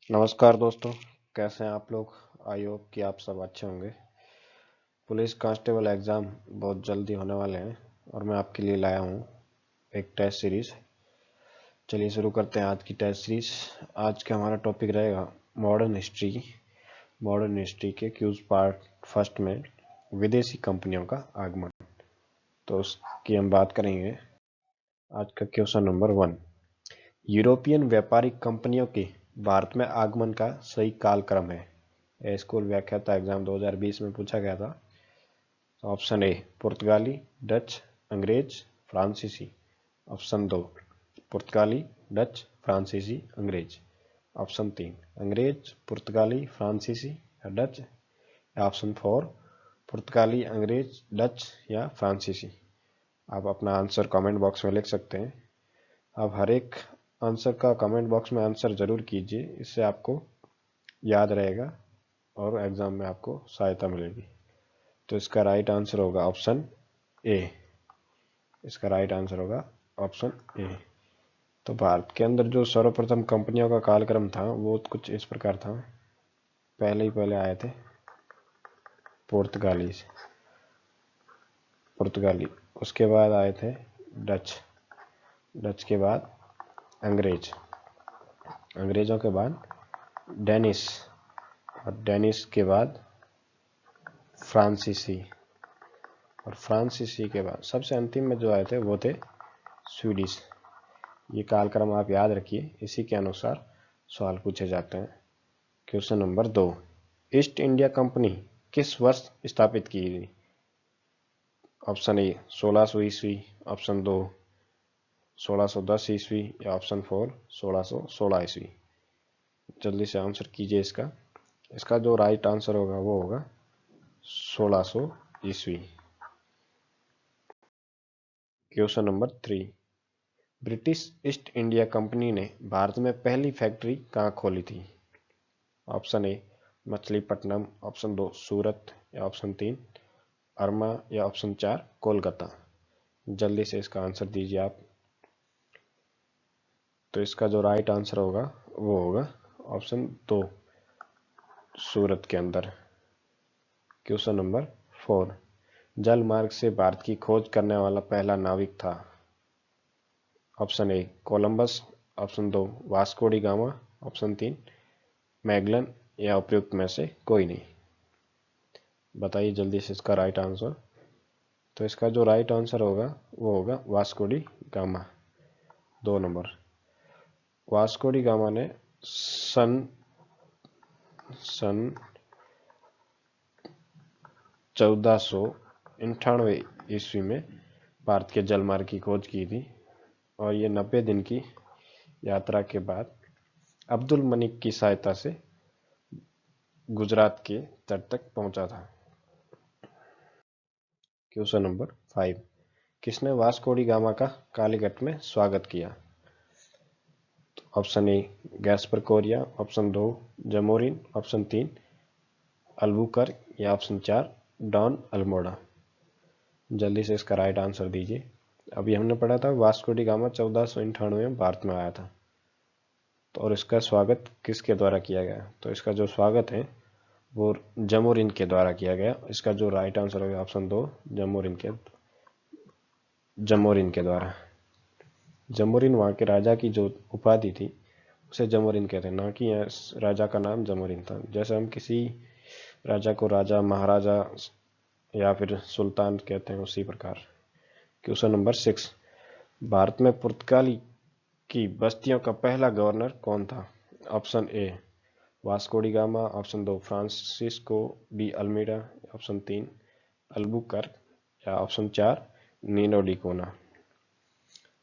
नमस्कार दोस्तों, कैसे हैं आप लोग। आई होप कि आप सब अच्छे होंगे। पुलिस कांस्टेबल एग्ज़ाम बहुत जल्दी होने वाले हैं और मैं आपके लिए लाया हूँ एक टेस्ट सीरीज़। चलिए शुरू करते हैं आज की टेस्ट सीरीज़। आज का हमारा टॉपिक रहेगा मॉडर्न हिस्ट्री। मॉडर्न हिस्ट्री के क्यूज पार्ट फर्स्ट में विदेशी कंपनियों का आगमन, तो उसकी हम बात करेंगे। आज का क्वेश्चन नंबर 1, यूरोपियन व्यापारिक कंपनियों के भारत में आगमन का सही कालक्रम है। स्कूल व्याख्याता एग्जाम 2020 में पूछा गया था। ऑप्शन ए पुर्तगाली, डच, अंग्रेज, फ्रांसीसी। ऑप्शन 2 पुर्तगाली, डच, फ्रांसीसी, अंग्रेज। ऑप्शन 3 अंग्रेज, पुर्तगाली, फ्रांसीसी या डच। ऑप्शन 4 पुर्तगाली, अंग्रेज, डच या फ्रांसीसी। आप अपना आंसर कमेंट बॉक्स में लिख सकते हैं। आप हर एक आंसर का कमेंट बॉक्स में आंसर जरूर कीजिए, इससे आपको याद रहेगा और एग्जाम में आपको सहायता मिलेगी। तो इसका राइट आंसर होगा ऑप्शन ए। इसका राइट आंसर होगा ऑप्शन ए। तो भारत के अंदर जो सर्वप्रथम कंपनियों का कालक्रम था वो कुछ इस प्रकार था। पहले आए थे पुर्तगाली, उसके बाद आए थे डच के बाद अंग्रेज, अंग्रेजों के बाद डेनिश, और डेनिश के बाद फ्रांसीसी, और फ्रांसीसी के बाद सबसे अंतिम में जो आए थे वो थे स्वीडिश। ये कालक्रम आप याद रखिए, इसी के अनुसार सवाल पूछे जाते हैं। Question number 2, east India company किस वर्ष स्थापित की गई। ऑप्शन ए 1600 ईस्वी, ऑप्शन 2 1610 ईस्वी या ऑप्शन 4 1616 ईस्वी। जल्दी से आंसर कीजिए इसका। इसका जो राइट आंसर होगा वो होगा 1600 ईस्वी। Question number 3, British east India company ने भारत में पहली फैक्ट्री कहाँ खोली थी। ऑप्शन ए मछलीपट्टनम, ऑप्शन 2 सूरत या ऑप्शन 3 अरमा या ऑप्शन 4 कोलकाता। जल्दी से इसका आंसर दीजिए आप। तो इसका जो राइट आंसर होगा वो होगा ऑप्शन 2 सूरत के अंदर। क्वेश्चन नंबर 4, जल मार्ग से भारत की खोज करने वाला पहला नाविक था। Option A Columbus, option 2 Vasco D gamma, option 3 Magellan या उपयुक्त में से कोई नहीं। बताइए जल्दी से इसका राइट आंसर। तो इसका जो राइट आंसर होगा वो होगा Vasco D gamma, 2 number. Vasco D gamma ने सन 1498 ईस्वी में भारत के जलमार्ग की खोज की थी, और ये 90 दिन की यात्रा के बाद अब्दुल मलिक की सहायता से गुजरात के तट तक पहुंचा था। क्वेश्चन नंबर 5, किसने वास्को डी गामा का कालीकट में स्वागत किया। Option A Gaspar Korea, option 2 Zamorin, option 3 Albuquerque या ऑप्शन 4 डॉन अल्मोड़ा। जल्दी से इसका राइट आंसर दीजिए। अभी हमने पढ़ा था वास्को डी गामा 1498 में भारत में आया था, तो और इसका स्वागत किसके द्वारा किया गया। तो इसका जो स्वागत है वो जमोरिन के द्वारा किया गया। इसका जो राइट आंसर होगा ऑप्शन 2 जमोरिन के द्वारा। जमोरिन वहाँ के राजा की जो उपाधि थी उसे जमोरिन कहते हैं, ना कि राजा का नाम जमोरिन था। जैसे हम किसी राजा को राजा, महाराजा या फिर सुल्तान कहते हैं, उसी प्रकार। क्वेश्चन नंबर 6, भारत में पुर्तगाली की बस्तियों का पहला गवर्नर कौन था। Option A Vasco D gamma, option 2 Francisco de Almeida, option 3 Albuquerque या ऑप्शन 4 नीनो डी कोना।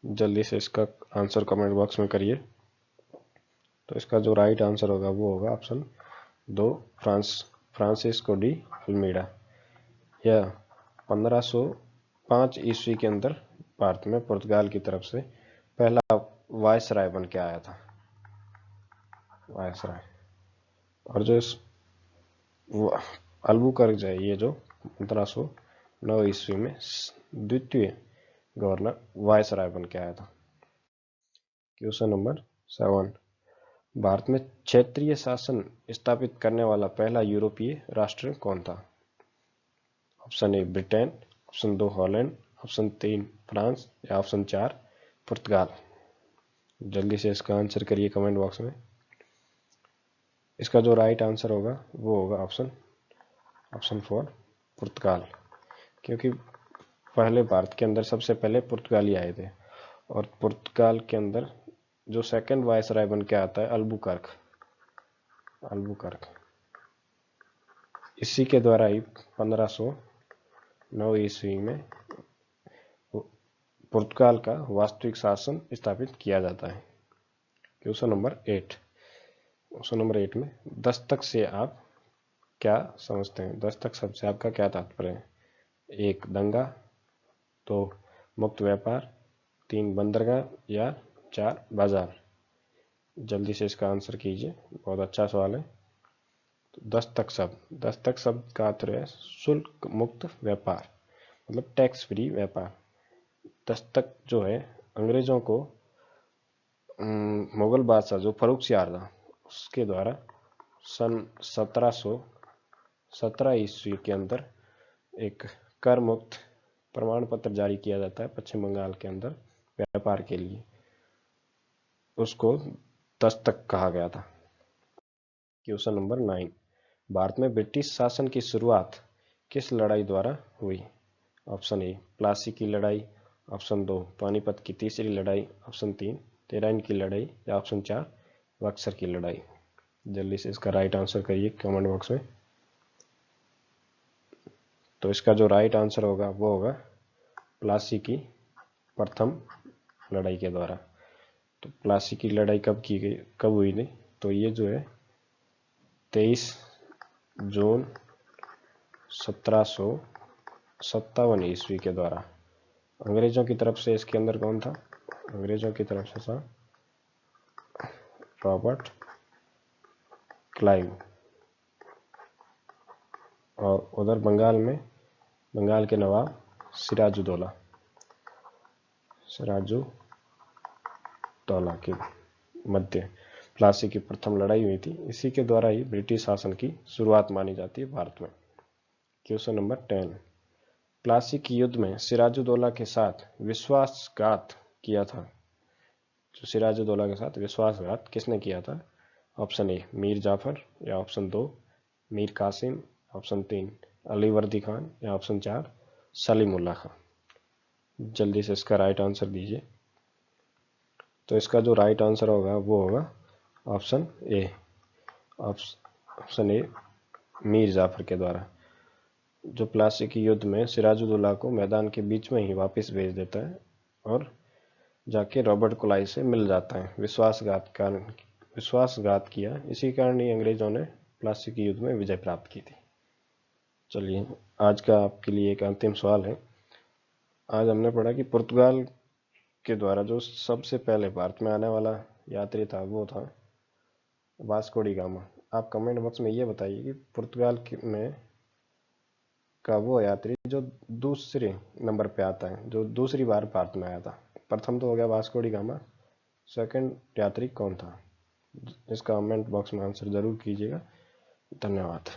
जल्दी से इसका आंसर कमेंट बॉक्स में करिए। तो इसका जो राइट आंसर होगा वो होगा ऑप्शन 2 फ्रांसिस्को डी अल्मीडा। यह 1505 ईस्वी के अंदर भारत में पुर्तगाल की तरफ से पहला वायसराय बन के आया था, वायसराय। और जो अल्बुकर्क है, ये जो 1509 ईस्वी में द्वितीय गवर्नर वायसराय बन के आया था। क्वेश्चन नंबर 7, भारत में क्षेत्रीय शासन स्थापित करने वाला पहला यूरोपीय राष्ट्र कौन था? Option A Britain, option 2 Holland, option 3 France या ऑप्शन 4 पुर्तगाल। जल्दी से इसका आंसर करिए कमेंट बॉक्स में। इसका जो राइट आंसर होगा वो होगा ऑप्शन 4 पुर्तगाल, क्योंकि पहले भारत के अंदर सबसे पहले पुर्तगाली आए थे और पुर्तगाल के अंदर जो सेकंड वायसराय बन के आता है अल्बुकर्क, इसी के द्वारा ही 1509 ईस्वी में पुर्तगाल का वास्तविक शासन स्थापित किया जाता है। क्वेश्चन नंबर 8 में दस्तक से आप क्या समझते हैं? दस्तक शब्द से आपका क्या तात्पर्य है? 1 दंगा, 2 मुक्त व्यापार, 3 बंदरगाह या 4 बाजार। जल्दी से इसका आंसर कीजिए, बहुत अच्छा सवाल है। तो दस्तक शब्द का अर्थ है शुल्क मुक्त व्यापार, मतलब टैक्स फ्री व्यापार। दस्तक जो है अंग्रेजों को मुगल बादशाह जो फर्रुखसियार था उसके द्वारा सन 1717 ईस्वी के अंदर एक कर मुक्त प्रमाण पत्र जारी किया जाता है पश्चिम बंगाल के अंदर व्यापार के लिए, उसको दस्तक कहा गया था। क्वेश्चन नंबर 9, भारत में ब्रिटिश शासन की शुरुआत किस लड़ाई द्वारा हुई? ऑप्शन ए प्लासी की लड़ाई, ऑप्शन 2 पानीपत की तीसरी लड़ाई, ऑप्शन 3 तेराइन की लड़ाई या ऑप्शन 4 बक्सर की लड़ाई। जल्दी से इसका राइट आंसर करिए कमेंट बॉक्स में। तो इसका जो राइट आंसर होगा वो होगा प्लासी की प्रथम लड़ाई के द्वारा। तो प्लासी की लड़ाई कब हुई थी? तो ये जो है 23 जून 1757 ईस्वी के द्वारा। अंग्रेजों की तरफ से इसके अंदर कौन था? अंग्रेजों की तरफ से था रॉबर्ट क्लाइव, और उधर बंगाल के नवाब सिराजुद्दौला के मध्य प्लासी की प्रथम लड़ाई हुई थी। इसी के द्वारा ही ब्रिटिश शासन की शुरुआत मानी जाती है भारत में। क्वेश्चन नंबर 10, प्लासी की युद्ध में सिराजुद्दौला के साथ विश्वासघात किया था। जो सिराजुद्दौला के साथ विश्वासघात किसने किया था? ऑप्शन ए मीर जाफर या ऑप्शन 2 मीर कासिम, ऑप्शन 3 अली वर्दी खान या ऑप्शन 4 सलीमुल्लाह खान। जल्दी से इसका राइट आंसर दीजिए। तो इसका जो राइट आंसर होगा वो होगा ऑप्शन ए मीर जाफर के द्वारा, जो प्लासी की युद्ध में सिराजुद्दौला को मैदान के बीच में ही वापस भेज देता है और जाके रॉबर्ट क्लाइव से मिल जाता है। विश्वासघात किया, इसी कारण ही अंग्रेजों ने प्लासी की युद्ध में विजय प्राप्त की थी। चलिए, आज का आपके लिए एक अंतिम सवाल है। आज हमने पढ़ा कि पुर्तगाल के द्वारा जो सबसे पहले भारत में आने वाला यात्री था वो था वास्को डी गामा। आप कमेंट बॉक्स में ये बताइए कि पुर्तगाल में का वो यात्री जो दूसरे नंबर पे आता है, जो दूसरी बार भारत में आया था। प्रथम तो हो गया वास्को डी गामा, सेकंड यात्री कौन था? इसका कमेंट बॉक्स में आंसर जरूर कीजिएगा। धन्यवाद।